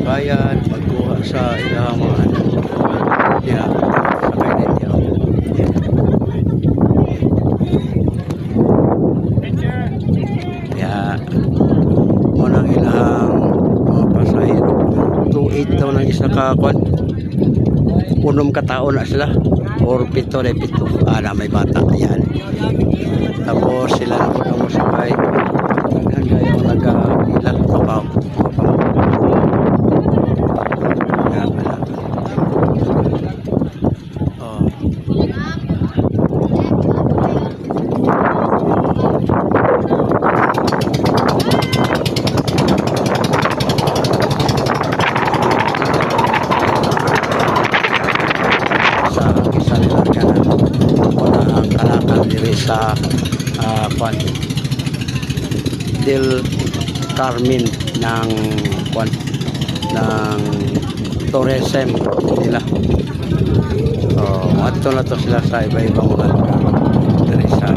bayan pagkuha sa ilang mga ya sa kailan niya. Ya unang ilang mga pasahero 2.8 daw ng isa ka kwan punom katao na sila or pito na pito na may bata yan. Tapos sila na po na musakay hanggang yung nag-ilang papaw yan pala. Sa Del Carmen ng ng tourism nila. So, ato na to sila sa iba-ibang mga lugar sa